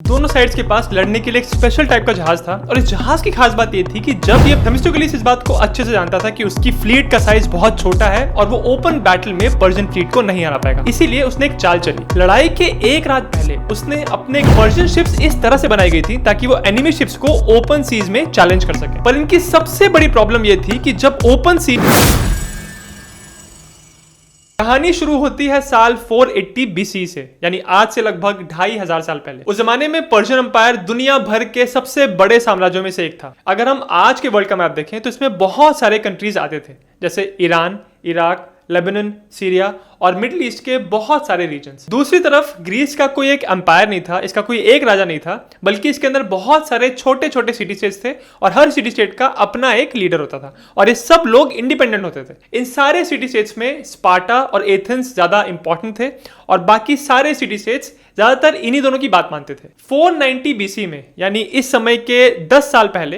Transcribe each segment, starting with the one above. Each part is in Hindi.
दोनों साइड्स के पास लड़ने के लिए एक स्पेशल टाइप का जहाज था और इस जहाज की खास बात ये थी कि जब ये थेमिस्टोक्लिस इस बात को अच्छे से जानता था कि उसकी फ्लीट का साइज बहुत छोटा है और वो ओपन बैटल में पर्शियन फ्लीट को नहीं हरा पाएगा, इसीलिए उसने एक चाल चली। लड़ाई के एक रात पहले उसने अपने पर्शियन शिप्स इस तरह से बनाई गई थी ताकि वो एनिमी शिप्स को ओपन सीज में चैलेंज कर सके। पर इनकी सबसे बड़ी प्रॉब्लम ये थी कि जब ओपन सी कहानी शुरू होती है साल 480 BC से, यानी आज से लगभग 2500 साल पहले। उस जमाने में पर्शियन एम्पायर दुनिया भर के सबसे बड़े साम्राज्यों में से एक था। अगर हम आज के वर्ल्ड का मैप देखें तो इसमें बहुत सारे कंट्रीज आते थे, जैसे ईरान, इराक, लेबनान, सीरिया और मिडिल ईस्ट के बहुत सारे रीजन्स। दूसरी तरफ ग्रीस का कोई एक एम्पायर नहीं था, इसका कोई एक राजा नहीं था, बल्कि इसके अंदर बहुत सारे छोटे छोटे सिटी स्टेट्स थे और हर सिटी स्टेट का अपना एक लीडर होता था और ये सब लोग इंडिपेंडेंट होते थे। इन सारे सिटी स्टेट्स में स्पार्टा और एथेंस ज्यादा इंपॉर्टेंट थे और बाकी सारे सिटी स्टेट्स ज्यादातर इन्हीं दोनों की बात मानते थे। 490 BC में, यानी इस समय के 10 साल पहले,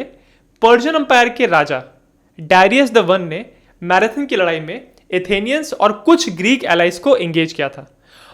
पर्शियन एम्पायर के राजा डायरियस द वन ने मैराथन की लड़ाई में एथेनियंस और कुछ ग्रीक एलाइज को एंगेज किया था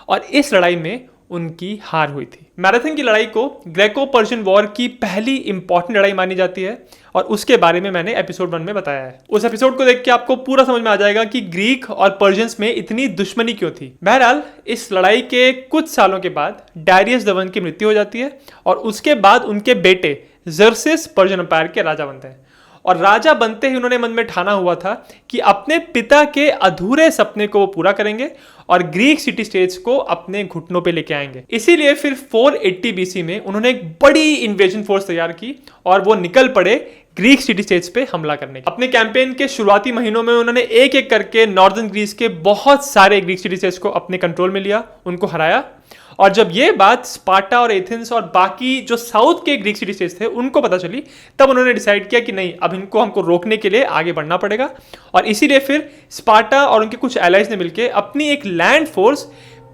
और इस लड़ाई में उनकी हार हुई थी। मैराथन की लड़ाई को ग्रेको पर्शियन वॉर की पहली इंपॉर्टेंट लड़ाई मानी जाती है और उसके बारे में मैंने एपिसोड 1 में बताया है। उस एपिसोड को देख के आपको पूरा समझ में आ जाएगा कि ग्रीक और पर्शियंस में इतनी दुश्मनी क्यों थी। बहरहाल इस लड़ाई के कुछ सालों के बाद डायरियस द वन की मृत्यु हो जाती है और उसके बाद उनके बेटे जर्सिस पर्शियन एम्पायर के राजा बनते हैं और राजा बनते ही उन्होंने मन में ठाना हुआ था कि अपने पिता के अधूरे सपने को वो पूरा करेंगे और ग्रीक सिटी स्टेट्स को अपने घुटनों पे लेके आएंगे। इसीलिए फिर 480 BC में उन्होंने एक बड़ी इन्वेजन फोर्स तैयार की और वो निकल पड़े ग्रीक सिटी स्टेट्स पे हमला करने के। अपने कैंपेन के शुरुआती महीनों में उन्होंने एक एक करके नॉर्दर्न ग्रीस के बहुत सारे ग्रीक सिटी स्टेट्स को अपने कंट्रोल में लिया, उनको हराया। और जब ये बात स्पार्टा और एथेंस और बाकी जो साउथ के ग्रीक सिटी स्टेट्स थे उनको पता चली, तब उन्होंने डिसाइड किया कि नहीं, अब इनको हमको रोकने के लिए आगे बढ़ना पड़ेगा और इसीलिए फिर स्पार्टा और उनके कुछ एलाइज ने मिलकर अपनी एक लैंड फोर्स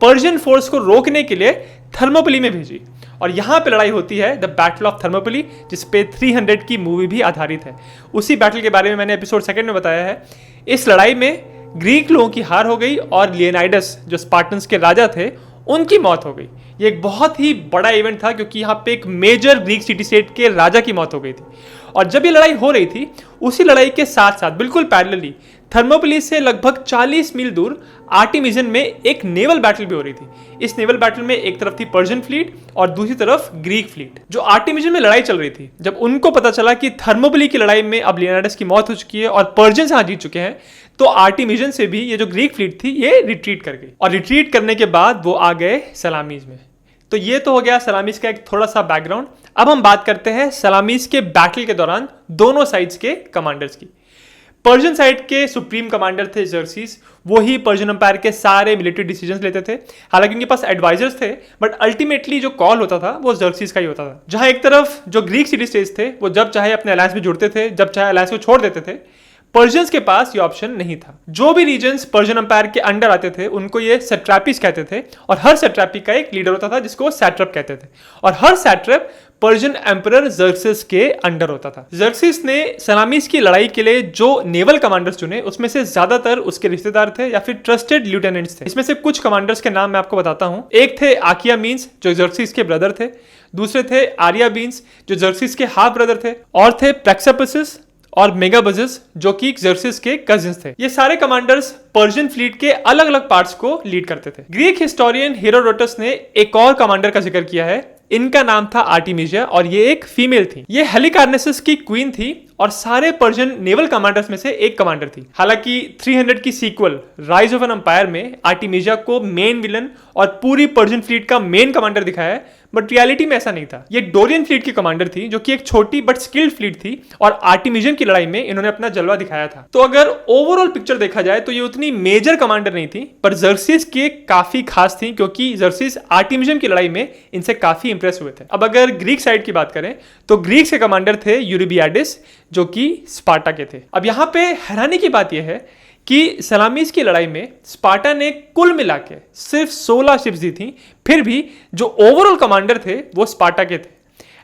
पर्शियन फोर्स को रोकने के लिए थर्मोपली में भेजी और यहां पे लड़ाई होती है द बैटल ऑफ थर्मोपली, जिसपे 300 की मूवी भी आधारित है। उसी बैटल के बारे में मैंने एपिसोड 2 में बताया है। इस लड़ाई में ग्रीक लोगों की हार हो गई और लियोनाइडस जो स्पार्टन्स के राजा थे उनकी मौत हो गई। ये एक बहुत ही बड़ा इवेंट था क्योंकि यहाँ पे एक मेजर ग्रीक सिटी स्टेट के राजा की मौत हो गई थी और जब ये लड़ाई हो रही थी उसी लड़ाई के साथ साथ बिल्कुल पैरेलली थर्मोपली से लगभग 40 मील दूर आर्टिमिजन में एक नेवल बैटल भी हो रही थी। इस नेवल बैटल में एक तरफ थी पर्शियन फ्लीट और दूसरी तरफ ग्रीक फ्लीट। जो आर्टिमिजन में लड़ाई चल रही थी, जब उनको पता चला कि थर्मोपली की लड़ाई में अब लियोनाइडस की मौत हो चुकी है और पर्शियंस यहाँ जीत चुके हैं, तो आर्टिमिजन से भी ये जो ग्रीक फ्लीट थी ये रिट्रीट कर गई और रिट्रीट करने के बाद वो आ गए सलामीज में। तो ये तो हो गया सलामीज का एक थोड़ा सा बैकग्राउंड। अब हम बात करते हैं सलामीज के बैटल के दौरान दोनों साइड्स के कमांडर्स की। पर्शियन साइड के सुप्रीम कमांडर थे जर्सिस, वो ही पर्शियन एम्पायर के सारे मिलिट्री डिसीजंस लेते थे। हालांकि उनके पास एडवाइजर्स थे, बट अल्टीमेटली जो कॉल होता था वो जर्सिस का ही होता था। जहां एक तरफ जो ग्रीक सिटी स्टेट्स थे वो जब चाहे अपने अलायंस में जुड़ते थे, जब चाहे अलायंस को छोड़ देते थे। पर्शियंस के पास ये ऑप्शन नहीं था। जो भी रीजन्स पर्शियन एम्पायर के अंडर आते थे उनको ये सैट्रैपीज कहते थे और हर सैट्रैपी का एक लीडर होता था जिसको सैट्रप कहते थे और हर सैट्रप पर्शियन एम्परर जर्सिस के अंडर होता था। जर्सिस ने सलामीज की लड़ाई के लिए जो नेवल कमांडर्स चुने उसमें से ज्यादातर उसके रिश्तेदार थे या फिर ट्रस्टेड लिeutenants थे। इसमें से कुछ कमांडर्स के नाम मैं आपको बताता हूं। एक थे आकियामीन्स जो जर्सिस के ब्रदर थे, दूसरे थे आरियाबीन्स जो जर्सिस के हाफ ब्रदर थे और थे प्रेक्सेपसिस और मेगाबजिस जो कि जर्सिस के कजिन्स थे। ये सारे कमांडर्स पर्शियन फ्लीट के अलग अलग पार्ट्स को लीड करते थे। ग्रीक हिस्टोरियन हेरोडोटस ने एक और कमांडर का जिक्र किया है, इनका नाम था आर्टिमिजिया और ये एक फीमेल थी। ये हेलिकार्नेसस की क्वीन थी और सारे पर्शियन नेवल कमांडर्स में से एक कमांडर थी। हालांकि 300 की sequel rise of an empire में आर्टिमिजिया को मेन विलन और पूरी पर्शियन फ्लीट का मेन कमांडर दिखाया है, बट रियलिटी में ऐसा नहीं था। ये डोरियन फ्लीट की कमांडर थी जो कि एक छोटी बट स्किल्ड फ्लीट थी और आर्टिमिजन की लड़ाई में इन्होंने अपना जलवा दिखाया था। तो अगर ओवरऑल पिक्चर देखा जाए तो ये उतनी मेजर कमांडर नहीं थी, पर जर्सिस के काफी खास थी क्योंकि जर्सिस आर्टिमिजन की लड़ाई में इनसे काफी इंप्रेस हुए थे। अब अगर ग्रीक साइड की बात करें तो ग्रीक के कमांडर थे यूरिबियाडिस जो कि स्पार्टा के थे। अब यहां पे हैरानी की बात यह है कि सलामीज की लड़ाई में स्पार्टा ने कुल मिला के सिर्फ 16 शिप्स दी थी, फिर भी जो ओवरऑल कमांडर थे वो स्पार्टा के थे।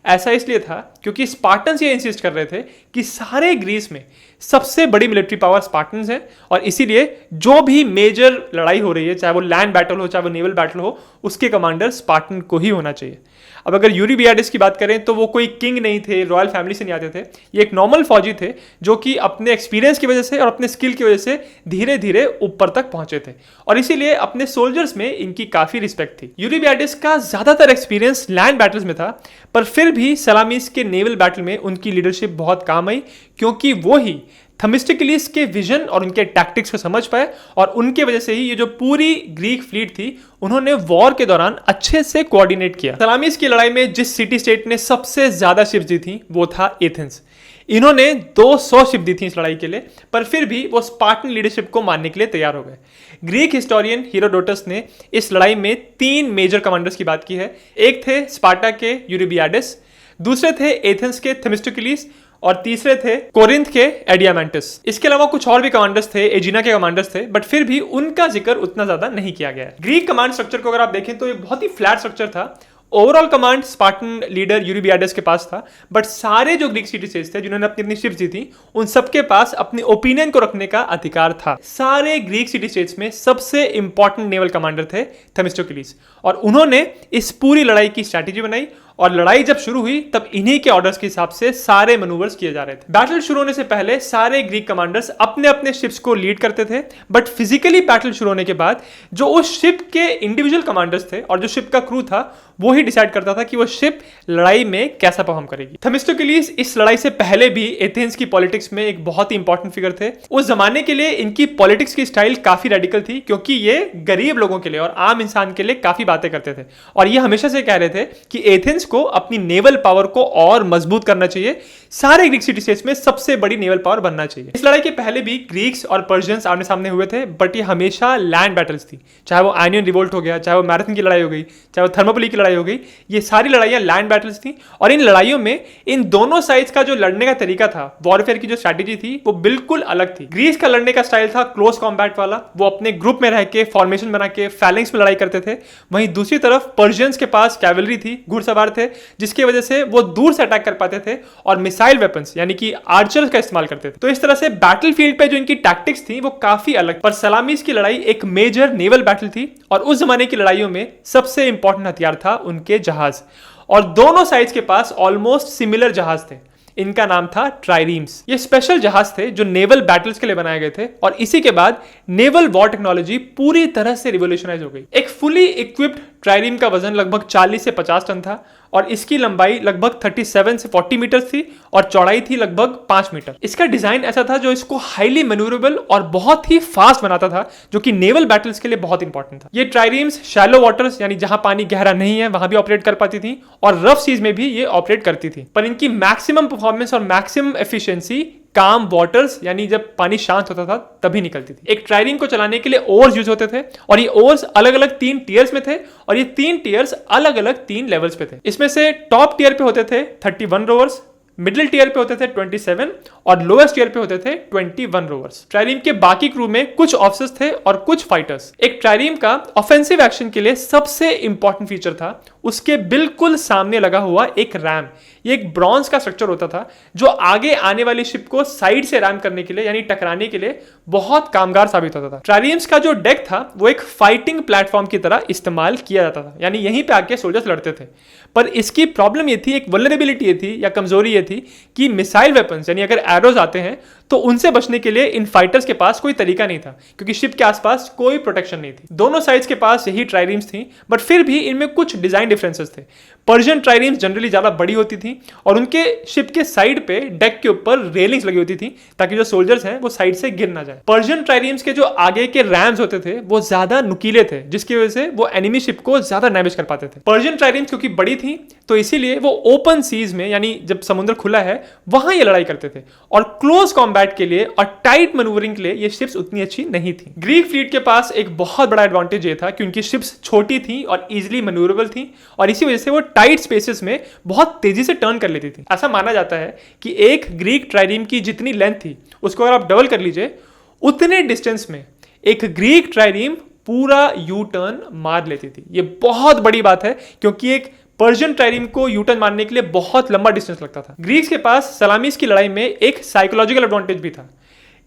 ऐसा इसलिए था क्योंकि स्पार्टन्स ये इंसिस्ट कर रहे थे कि सारे ग्रीस में सबसे बड़ी मिलिट्री पावर स्पार्टन्स है और इसीलिए जो भी मेजर लड़ाई हो रही है, चाहे वो लैंड बैटल हो चाहे वो नेवल बैटल हो, उसके कमांडर स्पार्टन को ही होना चाहिए। अब अगर यूरिबियाडिस की बात करें तो वो कोई किंग नहीं थे, रॉयल फैमिली से नहीं आते थे, ये एक नॉर्मल फौजी थे जो कि अपने एक्सपीरियंस की वजह से और अपने स्किल की वजह से धीरे धीरे ऊपर तक पहुंचे थे और इसीलिए अपने सोल्जर्स में इनकी काफी रिस्पेक्ट थी। यूरिबियाडिस का ज्यादातर एक्सपीरियंस लैंड बैटल्स में था, पर फिर भी सलामीस के नेवल बैटल में उनकी लीडरशिप बहुत काम आई, क्योंकि वो ही थेमिस्टोक्लिस के विजन और उनके टैक्टिक्स को समझ पाए और उनके वजह से ही ये जो पूरी ग्रीक फ्लीट थी उन्होंने वॉर के दौरान अच्छे से कोऑर्डिनेट किया। सलामीस की लड़ाई में जिस सिटी स्टेट ने सबसे ज्यादा शिप्स दी थी वो था एथेंस। इन्होंने 200 शिप दी थी इस लड़ाई के लिए, पर फिर भी वो स्पार्टन लीडरशिप को मानने के लिए तैयार हो गए। ग्रीक हिस्टोरियन हेरोडोटस ने इस लड़ाई में 3 मेजर कमांडर्स की बात की है। एक थे स्पार्टा के यूरिबियाडिस, दूसरे थे एथेंस के थेमिस्टोक्लिस और तीसरे थे कोरिंथ के एडियामेंटस। इसके अलावा कुछ और भी कमांडर्स थे, एजिना के कमांडर्स थे, बट फिर भी उनका जिक्र उतना ज्यादा नहीं किया गया है। ग्रीक कमांड स्ट्रक्चर को अगर आप देखें तो ये बहुत ही फ्लैट स्ट्रक्चर था। ओवरऑल कमांड स्पार्टन लीडर यूरिबियाडिस के पास था, बट सारे जो ग्रीक सिटी स्टेट्स थे जिन्होंने अपनी अपनी शिप्स दी थी उन सबके पास अपने ओपिनियन को रखने का अधिकार था। सारे ग्रीक सिटी स्टेट्स में सबसे इंपॉर्टेंट नेवल कमांडर थे थेमिस्टोक्लिस और उन्होंने इस पूरी लड़ाई की स्ट्रैटेजी बनाई और लड़ाई जब शुरू हुई तब इन्हीं के ऑर्डर्स के हिसाब से सारे मैनूवर्स किए जा रहे थे। बैटल शुरू होने से पहले सारे ग्रीक कमांडर्स अपने अपने शिप्स को लीड करते थे, बट फिजिकली बैटल शुरू होने के बाद जो उस शिप के इंडिविजुअल कमांडर्स थे और जो शिप का क्रू था वो ही डिसाइड करता था कि वो शिप लड़ाई में कैसा परफॉर्म करेगी। थेमिस्टोक्लिस इस लड़ाई से पहले भी एथेंस की पॉलिटिक्स में एक बहुत ही इंपॉर्टेंट फिगर थे। उस जमाने के लिए इनकी पॉलिटिक्स की स्टाइल काफी रेडिकल थी, क्योंकि ये गरीब लोगों के लिए और आम इंसान के लिए काफी बातें करते थे और ये हमेशा से कह रहे थे कि एथेंस को अपनी नेवल पावर को और मजबूत करना चाहिए, सारे ग्रीक सिटी स्टेट्स में सबसे बड़ी नेवल पावर बनना चाहिए। इस लड़ाई के पहले भी ग्रीक्स और पर्शियंस आमने सामने हुए थे, बट ये हमेशा लैंड बैटल्स थी। चाहे वो आयनियन रिवोल्ट हो गया, चाहे वो मैराथन की लड़ाई हो गई, चाहे वो थर्मोपिली की लड़ाई हो गई, ये सारी लड़ाइयां लैंड बैटल्स थी और इन लड़ाइयों में इन दोनों साइड्स का जो लड़ने का तरीका था, वॉरफेयर की जो स्ट्रैटेजी थी वो बिल्कुल अलग थी। ग्रीस का लड़ने का स्टाइल था क्लोज कॉम्बैट वाला, वो अपने ग्रुप में रह के फॉर्मेशन बना के फैलेंक्स में लड़ाई करते थे। वहीं दूसरी तरफ पर्शियंस के पास कैवलरी थी, घुड़सवार थे, जिसकी वजह से वो दूर से अटैक कर पाते थे और मिसाइल वेपन्स यानी कि आर्चर्स का इस्तेमाल करते थे। तो इस तरह से बैटलफील्ड पे जो इनकी टैक्टिक्स थी वो काफी अलग। पर सलामीस की लड़ाई एक मेजर नेवल बैटल थी और उस जमाने की लड़ाइयों में सबसे इंपॉर्टेंट हथियार था उनके जहाज, और दोनों साइड्स के पास ऑलमोस्ट सिमिलर जहाज थे। इनका नाम था ट्राइरीम्स। ये स्पेशल जहाज थे जो नेवल बैटल्स के लिए बनाए गए थे और इसी के बाद नेवल वॉर टेक्नोलॉजी पूरी तरह से रिवोल्यूशनाइज हो गई। एक फुली इक्विप्ड ट्राइरीम का वजन लगभग 40 से 50 टन था और इसकी लंबाई लगभग 37 से 40 मीटर थी और चौड़ाई थी लगभग 5 मीटर। इसका डिजाइन ऐसा था जो इसको हाईली मैन्यूरेबल और बहुत ही फास्ट बनाता था, जो कि नेवल बैटल्स के लिए बहुत इंपॉर्टेंट था। ये ट्राइरीम्स शैलो वाटर्स यानी जहां पानी गहरा नहीं है वहां भी ऑपरेट कर पाती थी और रफ सीज में भी ये ऑपरेट करती थी, पर इनकी मैक्सिमम परफॉर्मेंस और मैक्सिमम एफिशिएंसी काम वाटर्स यानी जब पानी शांत होता था तभी निकलती थी। एक ट्राइरीम को चलाने के लिए ओर्स यूज होते थे और ये ओर्स अलग अलग 3 टीयर्स में थे और ये 3 टीयर्स अलग अलग 3 लेवल्स पे थे। इसमें से टॉप टीयर पे होते थे 31 रोवर्स, मिडिल टीयर पे होते थे 27 और लोएस्ट टीयर पे होते थे 21 रोवर्स। ट्राइरीम के बाकी क्रू में कुछ ऑफिसर्स थे और कुछ फाइटर्स। एक ट्राइरीम का ऑफेंसिव एक्शन के लिए सबसे इंपॉर्टेंट फीचर था उसके बिल्कुल सामने लगा हुआ एक रैम। ये एक ब्रॉन्ज का स्ट्रक्चर होता था जो आगे आने वाली शिप को साइड से रैम करने के लिए यानी टकराने के लिए बहुत कामगार साबित होता था। ट्राइरीम्स का जो डेक था वो एक फाइटिंग प्लेटफॉर्म की तरह इस्तेमाल किया जाता था, यानी यहीं पे आके सोल्जर्स लड़ते थे। पर इसकी प्रॉब्लम ये थी, एक वल्नरेबिलिटी ये थी या कमजोरी ये थी कि मिसाइल वेपन्स यानी अगर एरोज आते हैं तो उनसे बचने के लिए इन फाइटर्स के पास कोई तरीका नहीं था, क्योंकि शिप के आसपास कोई प्रोटेक्शन नहीं थी। दोनों साइड्स के पास यही ट्राइरीम्स थी, बट फिर भी इनमें कुछ डिजाइन डिफरेंसेस थे। पर्शियन ट्राइरीम्स जनरली ज्यादा बड़ी होती थी और उनके शिप के साइड पे डेक के ऊपर रेलिंग्स लगी होती थी ताकि जो सोल्जर्स हैं वो साइड से गिर ना जाए। पर्शियन ट्राइरीम्स के जो आगे के रैम्स होते थे वो ज्यादा नुकीले थे, जिसकी वजह से वो एनिमी शिप को ज्यादा डैमेज कर पाते थे। पर्शियन ट्राइरीम्स क्योंकि बड़ी थी तो इसीलिए वो ओपन सीज में यानी जब समुद्र खुला है वहां ये लड़ाई करते थे और क्लोज कॉम्बैट के लिए और टाइट मैन्यूवरिंग के लिए ये शिप्स उतनी अच्छी नहीं थी। ग्रीक फ्लीट के पास एक बहुत बड़ा एडवांटेज ये था कि उनकी शिप्स छोटी थी और इजीली मैन्यूवरेबल थी और इसी वजह से वो टाइट स्पेसेस में बहुत तेजी से टर्न कर लेती थी। ऐसा माना जाता है कि एक ग्रीक ट्राइरीम की जितनी लेंथ थी उसको अगर आप डबल कर लीजिए उतने डिस्टेंस में एक ग्रीक ट्राइरीम पूरा यू टर्न मार लेती थी। ये बहुत बड़ी बात है क्योंकि एक पर्शियन ट्राइरीम को यू टर्न मारने के लिए बहुत लंबा डिस्टेंस लगता था। ग्रीक्स के पास सलामीस की लड़ाई में एक साइकोलॉजिकल एडवांटेज भी था।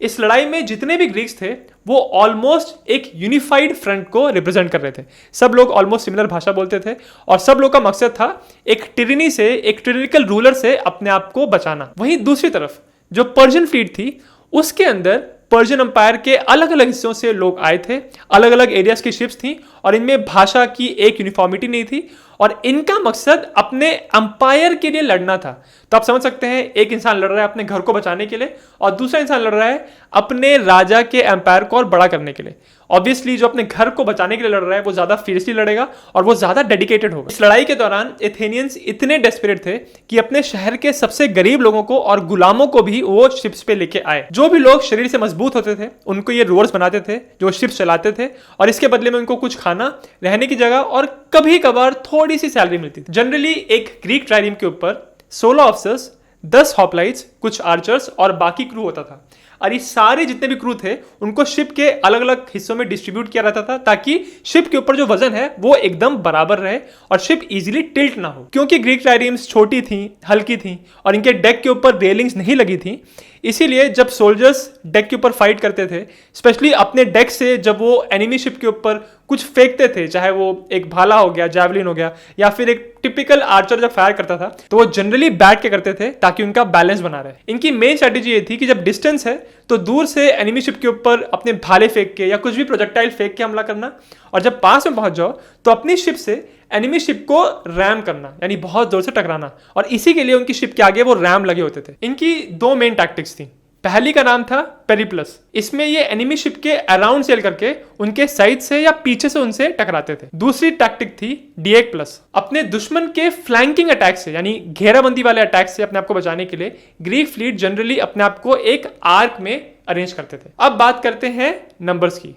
इस लड़ाई में जितने भी ग्रीक्स थे वो ऑलमोस्ट एक यूनिफाइड फ्रंट को रिप्रेजेंट कर रहे थे। सब लोग ऑलमोस्ट सिमिलर भाषा बोलते थे और सब लोग का मकसद था एक टिरनी से, एक टिरनिकल रूलर से अपने आप को बचाना। वहीं दूसरी तरफ जो पर्शियन फ्लीट थी उसके अंदर पर्शियन अंपायर के अलग अलग हिस्सों से लोग आए थे, अलग अलग एरियाज की शिप्स थी और इनमें भाषा की एक यूनिफॉर्मिटी नहीं थी और इनका मकसद अपने अंपायर के लिए लड़ना था। तो आप समझ सकते हैं, एक इंसान लड़ रहा है अपने घर को बचाने के लिए और दूसरा इंसान लड़ रहा है अपने राजा के एम्पायर को और बड़ा करने के लिए। ऑब्वियसली जो अपने घर को बचाने के लिए लड़ रहा है वो ज्यादा फीरियसली लड़ेगा और वो ज्यादा डेडिकेटेड होगा। इस लड़ाई के दौरान एथेनियंस इतने डेस्परेट थे कि अपने शहर के सबसे गरीब लोगों को और गुलामों को भी वो शिप्स पे लेके आए। जो भी लोग शरीर से मजबूत होते थे उनको ये रोवर्स बनाते थे जो शिप्स चलाते थे और इसके बदले में उनको कुछ खाना, रहने की जगह और कभी कभार थोड़ी सी सैलरी मिलती थी। जनरली एक ग्रीक ट्राइरीम के ऊपर 16 ऑफिसर्स, 10 हॉप्लाइट्स, कुछ आर्चर्स और बाकी क्रू होता था और ये सारे जितने भी क्रू थे उनको शिप के अलग अलग हिस्सों में डिस्ट्रीब्यूट किया रहता था ताकि शिप के ऊपर जो वजन है वो एकदम बराबर रहे और शिप इजीली टिल्ट ना हो। क्योंकि ग्रीक ट्राइरीम्स छोटी थी, हल्की थी और इनके डेक के ऊपर रेलिंग्स नहीं लगी थी, इसीलिए जब सोल्जर्स डेक के ऊपर फाइट करते थे, स्पेशली अपने डेक से जब वो एनिमी शिप के ऊपर कुछ फेंकते थे, चाहे वो एक भाला हो गया, जैवलिन हो गया या फिर एक टिपिकल आर्चर जब फायर करता था, तो वो जनरली बैठ के करते थे ताकि उनका बैलेंस बना रहे। इनकी मेन स्ट्रेटेजी ये थी कि जब डिस्टेंस है तो दूर से एनिमी शिप के ऊपर अपने भाले फेंक के या कुछ भी प्रोजेक्टाइल फेंक के हमला करना और जब पास में पहुंच जाओ तो अपनी शिप से एनिमी शिप को रैम करना, यानी बहुत जोर से टकराना। और इसी के लिए उनकी शिप के आगे वो रैम लगे होते थे। इनकी 2 मेन टैक्टिक्स थी। पहली का नाम था पेरिप्लस। इसमें ये एनिमी शिप के अराउंड सेल करके उनके साइड से या पीछे से उनसे टकराते थे। दूसरी टैक्टिक थी डिएक प्लस। अपने दुश्मन के फ्लैंकिंग अटैक से, यानी घेराबंदी वाले अटैक से अपने आप को बचाने के लिए ग्रीक फ्लीट जनरली अपने आप को एक आर्क में अरेंज करते थे। अब बात करते हैं नंबर्स की।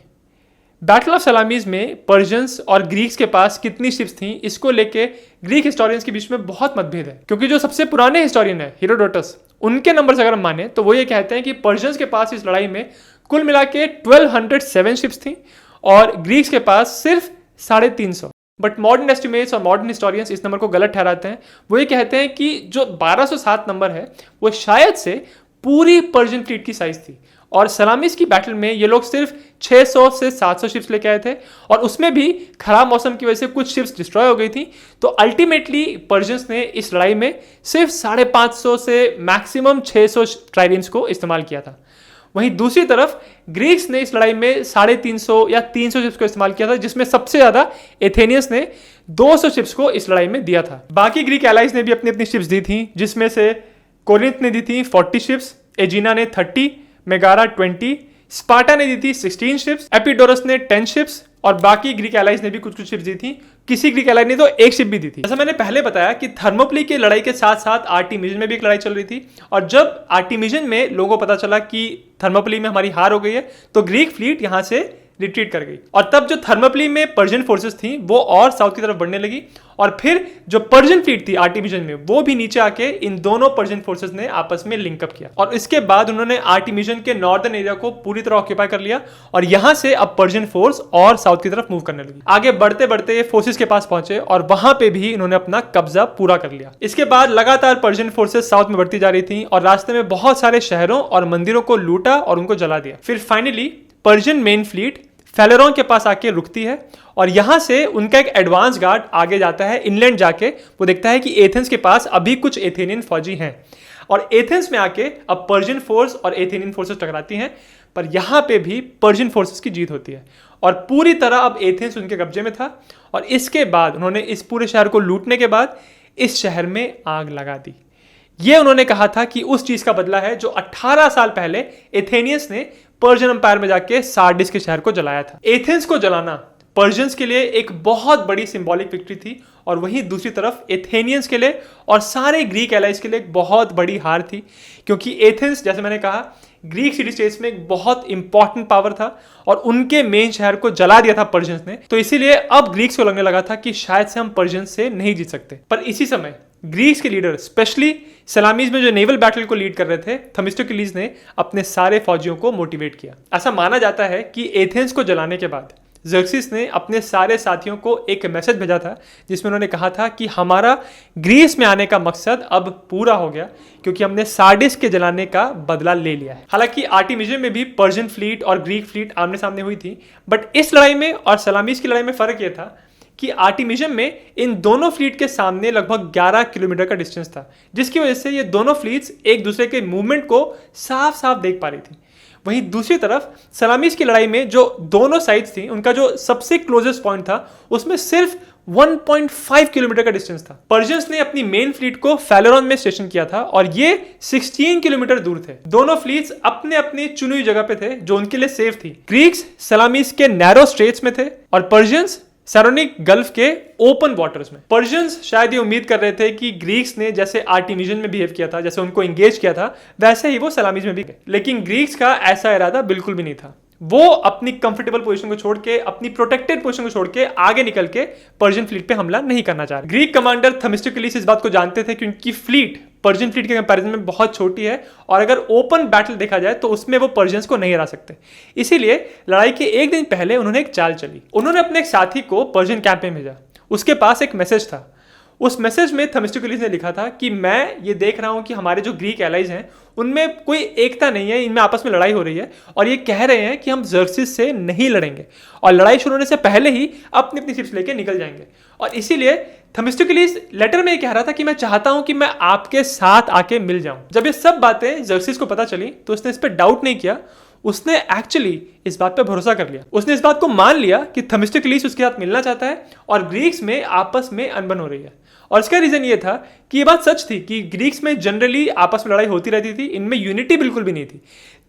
बैटल ऑफ सलामीज में पर्शियंस और ग्रीक्स के पास कितनी शिप्स थी, इसको लेके ग्रीक हिस्टोरियंस के बीच में बहुत मतभेद है। क्योंकि जो सबसे पुराने हिस्टोरियन है हेरोडोटस, उनके नंबर्स अगर हम माने तो वो ये कहते हैं कि पर्शियंस के पास इस लड़ाई में कुल मिला के 1207 शिप्स थी और ग्रीक्स के पास सिर्फ 350। बट मॉडर्न एस्टिमेट्स और मॉडर्न हिस्टोरियंस इस नंबर को गलत ठहराते हैं। वो ये कहते हैं कि जो 1207 नंबर है वो शायद से पूरी पर्शियन फ्लीट की साइज थी और सलामीज की बैटल में ये लोग सिर्फ 600 से 700 शिप्स लेके आए थे और उसमें भी खराब मौसम की वजह से कुछ शिप्स डिस्ट्रॉय हो गई थी। तो अल्टीमेटली पर्शियंस ने इस लड़ाई में सिर्फ 550 से मैक्सिमम 600 ट्राइरीम्स को इस्तेमाल किया था। वहीं दूसरी तरफ ग्रीक्स ने इस लड़ाई में 350 या 300 शिप्स को इस्तेमाल किया था, जिसमें सबसे ज्यादा एथेनियंस ने 200 शिप्स को इस लड़ाई में दिया था। बाकी ग्रीक एलाइज ने भी अपनी अपनी शिप्स दी थी, जिसमें से कोरिंथ ने दी थी 40 शिप्स, एजिना ने 30, मेगारा 20, स्पार्टा ने दी थी 16 शिप्स, एपिडोरस ने 10 शिप्स और बाकी ग्रीक एलाइज ने भी कुछ कुछ शिप्स दी थी। किसी ग्रीक एलाई ने तो एक शिप भी दी थी। जैसा मैंने पहले बताया कि थर्मोप्ली की लड़ाई के साथ साथ आर्टिमिजन में भी एक लड़ाई चल रही थी और जब आर्टिमिजन में लोगों को पता चला कि थर्मोप्ली में हमारी हार हो गई है तो ग्रीक फ्लीट यहां से रिट्रीट कर गई और तब जो थर्मोप्ली में पर्शियन फोर्सेस थी वो और साउथ की तरफ बढ़ने लगी और फिर जो पर्शियन फ्लीट थी आर्टिमिजन में वो भी नीचे आके इन दोनों पर्शियन फोर्सेस ने आपस में लिंकअप किया और इसके बाद उन्होंने आर्टिमिजन के नॉर्दर्न एरिया को पूरी तरह ऑक्यूपाई कर लिया और यहां से अब पर्शियन फोर्स और साउथ की तरफ मूव करने लगी। आगे बढ़ते बढ़ते फोर्सेस के पास पहुंचे और वहां पे भी इन्होंने अपना कब्जा पूरा कर लिया। इसके बाद लगातार पर्शियन फोर्सेस साउथ में बढ़ती जा रही थी और रास्ते में बहुत सारे शहरों और मंदिरों को लूटा और उनको जला दिया। फिर फाइनली पर्शियन मेन फ्लीट फेलेरोन के पास आके रुकती है और यहां से उनका एक एडवांस गार्ड आगे जाता है इनलैंड जाके, वो देखता है कि एथेंस के पास अभी कुछ एथेनियन फौजी हैं और एथेंस में आके अब पर्शियन फोर्स और एथेनियन फोर्सेस टकराती हैं, पर यहां पे भी पर्शियन फोर्सेस की जीत होती है और पूरी तरह अब एथेंस उनके कब्जे में था और इसके बाद उन्होंने इस पूरे शहर को लूटने के बाद इस शहर में आग लगा दी। ये उन्होंने कहा था कि उस चीज का बदला है जो 18 साल पहले एथेनियंस ने पर्शियन एम्पायर में जाके सार्डिस के शहर को जलाया था। एथेंस को जलाना पर्शियंस के लिए एक बहुत बड़ी सिंबॉलिक विक्ट्री थी और वहीं दूसरी तरफ एथेनियंस के लिए और सारे ग्रीक एलाइज के लिए एक बहुत बड़ी हार थी, क्योंकि एथेंस जैसे मैंने कहा ग्रीक सिटी स्टेट्स में एक बहुत इंपॉर्टेंट पावर था और उनके मेन शहर को जला दिया था पर्शियंस ने। तो इसीलिए अब ग्रीक्स को लगने लगा था कि शायद से हम पर्शियंस से नहीं जीत सकते। पर इसी समय ग्रीक्स के लीडर स्पेशली सलामीज में जो नेवल बैटल को लीड कर रहे थे थेमिस्टोक्लीज ने अपने सारे फौजियों को मोटिवेट किया। ऐसा माना जाता है कि एथेंस को जलाने के बाद ज़र्क्सिस ने अपने सारे साथियों को एक मैसेज भेजा था जिसमें उन्होंने कहा था कि हमारा ग्रीस में आने का मकसद अब पूरा हो गया क्योंकि हमने सार्डिस के जलाने का बदला ले लिया है। हालांकि आर्टिमिजम में भी पर्शियन फ्लीट और ग्रीक फ्लीट आमने सामने हुई थी, बट इस लड़ाई में और सलामीस की लड़ाई में फर्क यह था कि आर्टिमिजम में इन दोनों फ्लीट के सामने लगभग 11 किलोमीटर का डिस्टेंस था, जिसकी वजह से ये दोनों फ्लीट्स एक दूसरे के मूवमेंट को साफ साफ देख पा रही थी। वहीं दूसरी तरफ सलामीस की लड़ाई में जो दोनों साइड्स थी उनका जो सबसे क्लोजेस्ट पॉइंट था उसमें सिर्फ 1.5 किलोमीटर का डिस्टेंस था। पर्शियंस ने अपनी मेन फ्लीट को फैलोरॉन में स्टेशन किया था और ये 16 किलोमीटर दूर थे। दोनों फ्लीट्स अपने अपनी चुनी हुई जगह पे थे जो उनके लिए सेफ थी। ग्रीक्स सलामीस के नैरो स्ट्रेट्स में थे और पर्शियंस सैरोनिक गल्फ के ओपन वाटर्स में। पर्शियंस शायद ये उम्मीद कर रहे थे कि ग्रीक्स ने जैसे आर्टिमिजन में बिहेव किया था, जैसे उनको एंगेज किया था, वैसे ही वो सलामीज में भी, लेकिन ग्रीक्स का ऐसा इरादा बिल्कुल भी नहीं था। वो अपनी कंफर्टेबल पोजीशन को छोड़ के, अपनी प्रोटेक्टेड पोजीशन को छोड़ के आगे निकल के पर्शियन फ्लीट पे हमला नहीं करना चाह रहे। ग्रीक कमांडर थेमिस्टोक्लिस इस बात को जानते थे कि उनकी फ्लीट पर्शियन फ्लीट के कंपैरिजन में बहुत छोटी है और अगर ओपन बैटल देखा जाए तो उसमें वो पर्शियंस को नहीं हरा सकते। इसीलिए लड़ाई के एक दिन पहले उन्होंने एक चाल चली। उन्होंने अपने एक साथी को पर्शियन कैंप में भेजा। उसके पास एक मैसेज था। उस मैसेज में थेमिस्टोक्लिस ने लिखा था कि मैं ये देख रहा हूं कि हमारे जो ग्रीक एलाइज हैं उनमें कोई एकता नहीं है, इनमें आपस में लड़ाई हो रही है और ये कह रहे हैं कि हम ज़र्क्सिस से नहीं लड़ेंगे और लड़ाई शुरू होने से पहले ही अपनी अपनी शिप्स लेके निकल जाएंगे। और इसीलिए थेमिस्टोक्लिस लेटर में ये कह रहा था कि मैं चाहता हूं कि मैं आपके साथ आके मिल जाऊं। जब ये सब बातें ज़र्क्सिस को पता चली तो उसने इस पर डाउट नहीं किया, उसने एक्चुअली इस बात पे भरोसा कर लिया। उसने इस बात को मान लिया कि थेमिस्टोक्लिस उसके साथ मिलना चाहता है और ग्रीक्स में आपस में अनबन हो रही है। और इसका रीजन ये था कि ये बात सच थी कि ग्रीक्स में जनरली आपस में लड़ाई होती रहती थी, इनमें यूनिटी बिल्कुल भी नहीं थी।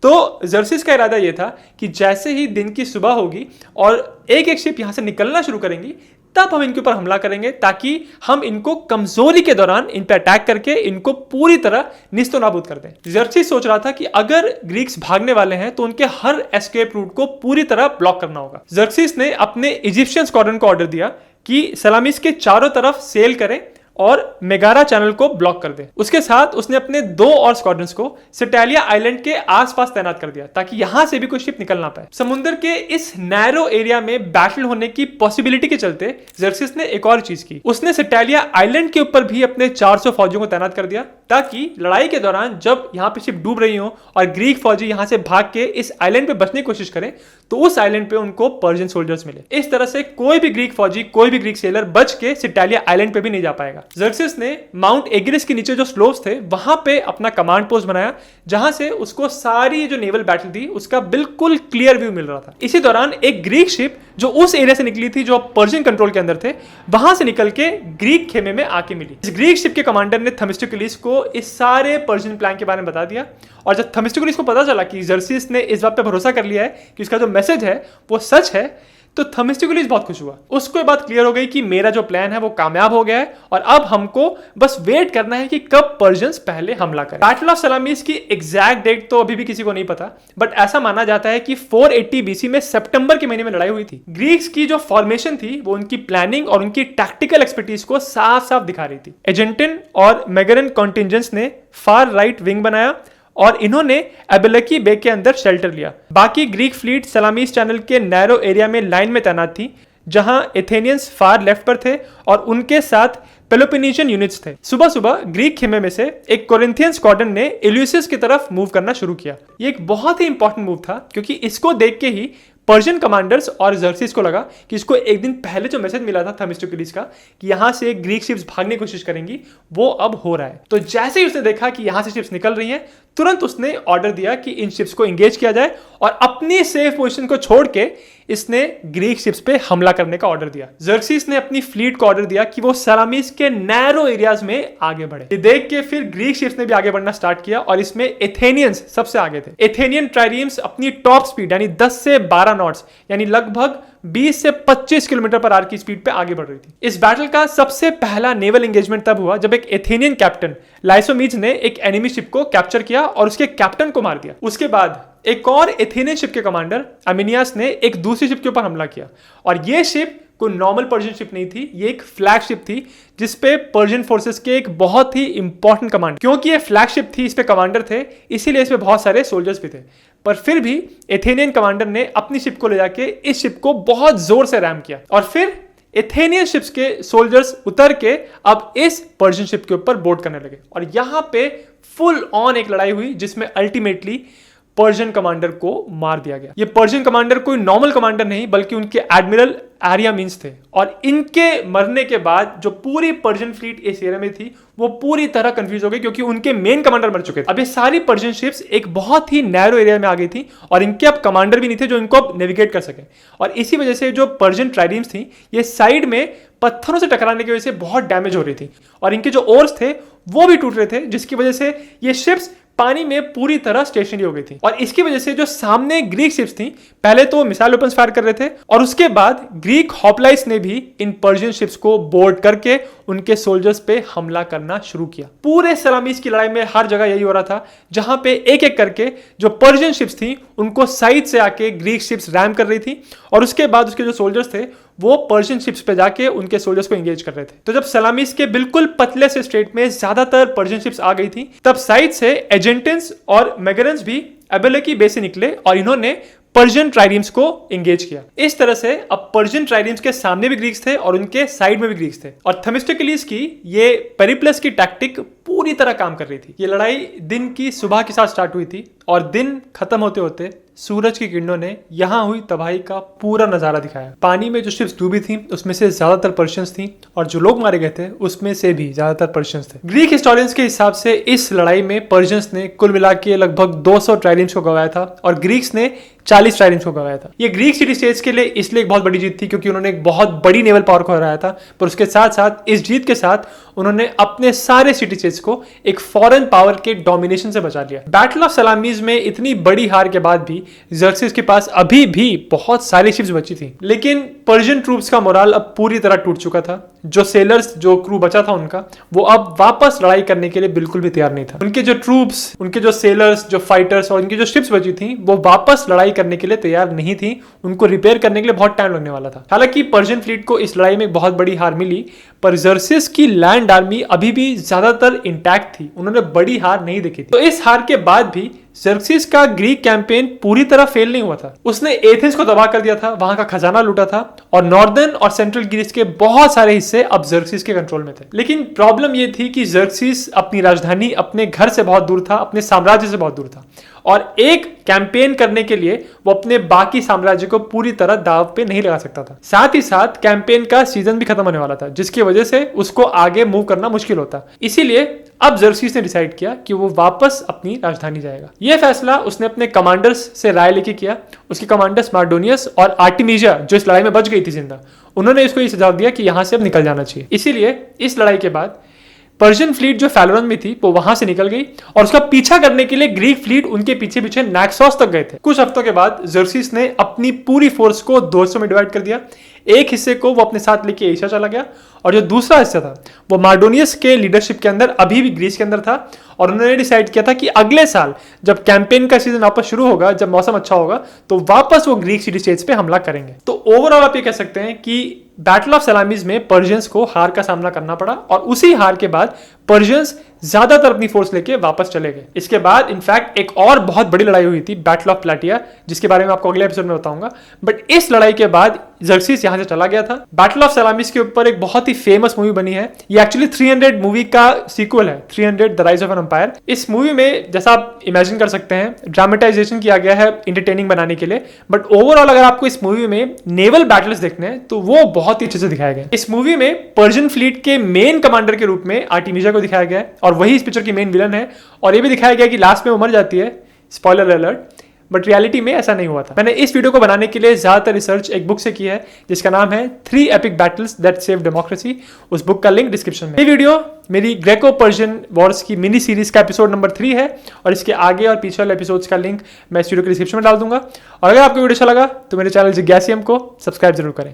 तो ज़र्क्सिस का इरादा ये था कि जैसे ही दिन की सुबह होगी और एक एक शिप यहां से निकलना शुरू करेंगी तब हम इनके ऊपर हमला करेंगे ताकि हम इनको कमजोरी के दौरान इन पे अटैक करके इनको पूरी तरह निस्तो नाबूद कर दें। ज़र्क्सिस सोच रहा था कि अगर ग्रीक्स भागने वाले हैं तो उनके हर एस्केप रूट को पूरी तरह ब्लॉक करना होगा। ज़र्क्सिस ने अपने इजिप्शियन स्क्वाड्रन को ऑर्डर दिया कि सलामीस के चारों तरफ सेल करें और मेगारा चैनल को ब्लॉक कर दे। उसके साथ उसने अपने 2 और स्क्वाड्रन्स को सिटालिया आइलैंड के आसपास तैनात कर दिया ताकि यहां से भी कोई शिप निकल ना पाए। समुद्र के इस नैरो एरिया में बैटल होने की पॉसिबिलिटी के चलते ज़र्क्सिस ने एक और चीज की। उसने सिटालिया आइलैंड के ऊपर भी अपने 400 फौजियों को तैनात कर दिया ताकि लड़ाई के दौरान जब यहां पे शिप डूब रही हो और ग्रीक फौजी यहां से भाग के इस आइलैंड पे बचने की कोशिश करें तो उस आइलैंड पे उनको पर्शियन सोल्जर्स मिले। इस तरह से कोई भी ग्रीक फौजी, कोई भी ग्रीक सेलर बच के सिटालिया आइलैंड पे भी नहीं जा पाएगा। ज़र्क्सिस ने माउंट एगिरिस के नीचे जो स्लोप्स थे वहां पे अपना कमांड पोस्ट बनाया जहां से उसको सारी जो नेवल बैटल थी उसका बिल्कुल क्लियर व्यू मिल रहा था। इसी दौरान एक ग्रीक शिप जो उस एरिया से निकली थी जो पर्शियन कंट्रोल के अंदर थे वहां से निकल के ग्रीक खेमे में आके मिली। इस ग्रीक शिप के कमांडर ने थेमिस्टोक्लिस को इस सारे पर्शियन प्लान के बारे में बता दिया और जब थेमिस्टोक्लिस को पता चला कि ज़र्क्सिस ने इस बात पे भरोसा कर लिया है कि उसका जो मैसेज है वो सच है तो थेमिस्टोक्लिस बहुत खुश हुआ। उसको ये बात क्लियर हो गई कि मेरा जो प्लान है वो कामयाब हो गया है और अब हमको बस वेट करना है कि कब पर्शियंस पहले हमला करें। बैटल ऑफ सलामीस की एग्जैक्ट डेट तो अभी भी किसी को नहीं पता, बट ऐसा माना जाता है कि 480 बीसी में सितंबर के महीने में लड़ाई हुई थी। ग्रीक्स की जो फॉर्मेशन थी वो उनकी प्लानिंग और उनकी टैक्टिकल एक्सपर्टीज को साफ साफ दिखा रही थी। एजेंटिन और मेगरन कॉन्टिंजेंट्स ने फार राइट विंग बनाया और इन्होंने एबेलकी बे के अंदर शेल्टर लिया। बाकी ग्रीक फ्लीट सलामीस चैनल के नैरो एरिया में लाइन में तैनात थी जहां एथेनियंस फार लेफ्ट पर थे और उनके साथ पेलोपोनेशियन यूनिट्स थे। सुबह सुबह ग्रीक खेमे में से एक कोरिंथियन स्क्वाड्रन ने एल्यूसिस की तरफ मूव करना शुरू किया। ये एक बहुत ही इंपॉर्टेंट मूव था क्योंकि इसको देख के ही पर्शियन कमांडर्स और ज़र्क्सिस को लगा कि इसको एक दिन पहले जो मैसेज मिला था थेमिस्टोक्लिस का कि यहां से ग्रीक शिप्स भागने की कोशिश करेंगी वो अब हो रहा है। तो जैसे ही उसने देखा कि यहां से शिप्स निकल रही हैं तुरंत उसने ऑर्डर दिया कि इन शिप्स को एंगेज किया जाए और अपनी सेफ पोजीशन को छोड़ के इसने ग्रीक शिप्स पे हमला करने का ऑर्डर दिया। ज़र्क्सिस ने अपनी फ्लीट को ऑर्डर दिया कि वो सलामीस के नैरो एरियाज में आगे बढ़े। ये देख के फिर ग्रीक शिप्स ने भी आगे बढ़ना स्टार्ट किया और इसमें एथेनियंस सबसे आगे थे। एथेनियन ट्राइरीम्स अपनी टॉप स्पीड यानी 10 से 12 नॉट्स यानी लगभग 20 से 25 किलोमीटर पर आवर की स्पीड पे आगे बढ़ रही थी। इस बैटल का सबसे पहला नेवल एंगेजमेंट तब हुआ जब एक एथेनियन कैप्टन लाइसोमीज ने एक एनिमी शिप को कैप्चर किया और उसके कैप्टन को मार दिया। उसके बाद एक और एथेनियन शिप के कमांडर अमिनियास ने एक दूसरी शिप के ऊपर हमला किया और यह शिप कोई नॉर्मल पर्शियन शिप नहीं थी, ये एक फ्लैगशिप थी जिसपे पर्शियन फोर्सेस के एक बहुत ही इंपॉर्टेंट कमांडर, क्योंकि ये फ्लैगशिप थी, इस पे कमांडर थे, इसीलिए इसमें बहुत सारे सोल्जर्स भी थे। पर फिर भी एथेनियन कमांडर ने अपनी शिप को ले जाके इस शिप को बहुत जोर से रैम किया और फिर एथेनियन शिप्स के सोल्जर्स उतर के अब इस पर्शियन शिप के ऊपर बोर्ड करने लगे और यहां पे फुल ऑन एक लड़ाई हुई जिसमें अल्टीमेटली पर्शियन कमांडर को मार दिया गया। ये पर्शियन कमांडर कोई नॉर्मल कमांडर नहीं बल्कि उनके एडमिरल आर्यामीन्स थे और इनके मरने के बाद जो पूरी पर्शियन फ्लीट इस एरिया में थी वो पूरी तरह कंफ्यूज हो गई क्योंकि उनके मेन कमांडर मर चुके थे। अब ये सारी पर्शियन शिप्स एक बहुत ही नैरो एरिया में आ गई थी और इनके अब कमांडर भी नहीं थे जो इनको अब नेविगेट कर सके और इसी वजह से जो पर्शियन ट्राइडीम्स थी ये साइड में पत्थरों से टकराने की वजह से बहुत डैमेज हो रही थी और इनके जो ओर्स थे वो भी टूट रहे थे जिसकी वजह से ये शिप्स पानी में पूरी तरह स्टेशनरी हो गई थी और इसकी वजह से जो सामने ग्रीक शिप्स थी पहले तो मिसाइल वेपन्स फायर कर रहे थे और उसके बाद ग्रीक होप्लाइट्स ने भी इन पर्शियन शिप्स को बोर्ड करके उनके सोल्जर्स पे हमला करना शुरू किया। पूरे सलामीस की लड़ाई में हर जगह यही हो रहा था जहां पे एक एक करके जो पर्शियन शिप्स थी उनको साइड से आके ग्रीक शिप्स रैम कर रही थी और उसके बाद उसके जो सोल्जर्स थे वो पर्शियन शिप्स पे जाके उनके सोल्जर्स को एंगेज कर रहे थे। तो जब सलामीस के बिल्कुल पतले से स्ट्रेट में ज्यादातर पर्शियन शिप्स आ गई थी तब साइड से एजेंटेंस और मैगरेंस भी एबेले बेस से निकले और इन्होंने पर्शियन ट्राइडीम्स को एंगेज किया। इस तरह से अब पर्शियन ट्राइडीम्स के सामने भी ग्रीक्स थे और उनके साइड में भी ग्रीक्स थे और थेमिस्टोक्लिस की ये पेरिप्लस की टैक्टिक पूरी तरह काम कर रही थी। ये लड़ाई दिन की सुबह के साथ स्टार्ट हुई थी और दिन खत्म होते होते सूरज की किरणों ने यहां हुई तबाही का पूरा नजारा दिखाया। पानी में जो शिप्स डूबी थी उसमें से ज्यादातर पर्शियंस थी और जो लोग मारे गए थे उसमें से भी ज्यादातर पर्शियंस थे। ग्रीक हिस्टोरियंस के हिसाब से इस लड़ाई में पर्शियंस ने कुल मिला के लगभग 200 ट्राइडीम्स को गवाया था और ग्रीक्स ने 40 ट्राइडीम्स को गवाया था। ये ग्रीक सिटी स्टेट्स के लिए इसलिए एक बहुत बड़ी जीत थी क्योंकि उन्होंने एक बहुत बड़ी नेवल पावर को हराया था पर उसके साथ साथ इस जीत के साथ उन्होंने अपने सारे सिटी स्टेट्स को एक फॉरेन पावर के डोमिनेशन से बचा लिया। बैटल ऑफ सलामीज में इतनी बड़ी हार के बाद भी ज़र्क्सिस के पास अभी भी बहुत सारी शिप्स बची थी लेकिन पर्शियन ट्रूप्स का मोराल अब पूरी तरह टूट चुका था। जो सेलर्स जो क्रू बचा था उनका वो अब वापस लड़ाई करने के लिए बिल्कुल भी तैयार नहीं था। उनके जो ट्रूप्स, उनके जो सेलर्स, जो फाइटर्स और उनकी जो शिप्स बची थी वो वापस लड़ाई करने के लिए तैयार नहीं थी। उनको रिपेयर करने के लिए बहुत टाइम लगने वाला था। हालांकि पर्शियन फ्लीट को इस लड़ाई में बहुत बड़ी हार मिली पर ज़र्क्सिस की लैंड आर्मी अभी भी ज्यादातर इंटैक्ट थी। उन्होंने बड़ी हार नहीं देखी थी। तो इस हार के बाद भी ज़र्क्सिस का ग्रीक कैंपेन पूरी तरह फेल नहीं हुआ था। उसने एथेंस को तबाह कर दिया था, वहां का खजाना लूटा था और नॉर्दर्न और सेंट्रल ग्रीस के बहुत सारे हिस्से अब ज़र्क्सिस के कंट्रोल में थे। लेकिन प्रॉब्लम यह थी कि ज़र्क्सिस अपनी राजधानी अपने घर से बहुत दूर था, अपने साम्राज्य से बहुत दूर था और एक कैंपेन करने के लिए वो अपने बाकी साम्राज्य को पूरी तरह दाव पे नहीं लगा सकता था। साथ ही साथ कैंपेन का सीजन भी खत्म होने वाला था जिसकी वजह से उसको आगे मूव करना मुश्किल होता। इसीलिए अब ज़र्क्सिस ने डिसाइड किया कि वो वापस अपनी राजधानी जाएगा। यह फैसला उसने अपने कमांडर्स से राय लेके किया। उसके कमांडर्स मार्डोनियस और आर्टिमिजा जो इस लड़ाई में बच गई थी जिंदा, उन्होंने इसको ये सुझाव दिया कि यहां से अब निकल जाना चाहिए। इसीलिए इस लड़ाई के बाद पर्शियन फ्लीट जो फैलोरन में थी वो वहां से निकल गई और उसका पीछा करने के लिए ग्रीक फ्लीट उनके पीछे पीछे नाक्सोस तक गए थे। कुछ हफ्तों के बाद ज़र्क्सिस ने अपनी पूरी फोर्स को 2 हिस्सों में डिवाइड कर दिया। एक हिस्से को वो अपने साथ लेके एशिया चला गया और जो दूसरा हिस्सा था वो मार्डोनियस के लीडरशिप के अंदर अभी भी ग्रीस के अंदर था और उन्होंने डिसाइड किया था कि अगले साल जब कैंपेन का सीजन वापस शुरू होगा, जब मौसम अच्छा होगा तो वापस वो ग्रीक सिटी स्टेट्स पे हमला करेंगे। तो ओवरऑल आप ये कह सकते हैं कि बैटल ऑफ सलामीज में पर्शियंस को हार का सामना करना पड़ा और उसी हार के बाद पर्शियंस ज्यादातर अपनी फोर्स लेके वापस चले गए। इसके बाद इनफैक्ट एक और बहुत बड़ी लड़ाई हुई थी, बैटल ऑफ प्लाटिया, जिसके बारे में आपको अगले एपिसोड में बताऊंगा। बट इस लड़ाई के बाद ज़र्क्सिस यहां से चला गया था। बैटल ऑफ सलामीज के ऊपर एक बहुत ही फेमस मूवी बनी है। ये एक्चुअली 300 मूवी का सीक्वल है, 300 the rise of an empire. इस मूवी में जैसा आप इमेजिन कर सकते हैं ड्रामेटाइजेशन किया गया है इंटरटेनिंग बनाने के लिए, बट ओवरऑल अगर आपको इस मूवी में नेवल बैटल्स देखने हैं तो वो बहुत ही अच्छे से दिखाया गया। इस मूवी में पर्शियन फ्लीट के मेन कमांडर के रूप में आर्टिमिजा को दिखाया गया है और वही इस पिक्चर की मेन विलन है और ये भी दिखाया गया कि लास्ट में वो मर जाती है, स्पॉइलर अलर्ट, बट रियलिटी में ऐसा नहीं हुआ था। मैंने इस वीडियो को बनाने के लिए ज्यादातर रिसर्च एक बुक से की है जिसका नाम है 3 epic battles that save democracy. उस बुक का लिंक डिस्क्रिप्शन में। ये वीडियो मेरी ग्रेको पर्शियन वॉर्स की मिनी सीरीज का एपिसोड नंबर 3 है और इसके आगे और पीछे वाले एपिसोड्स का लिंक मैं इस वीडियो के डिस्क्रिप्शन में डाल दूंगा। और अगर आपको वीडियो अच्छा लगा तो मेरे चैनल जिज्ञासियम को सब्सक्राइब जरूर करें।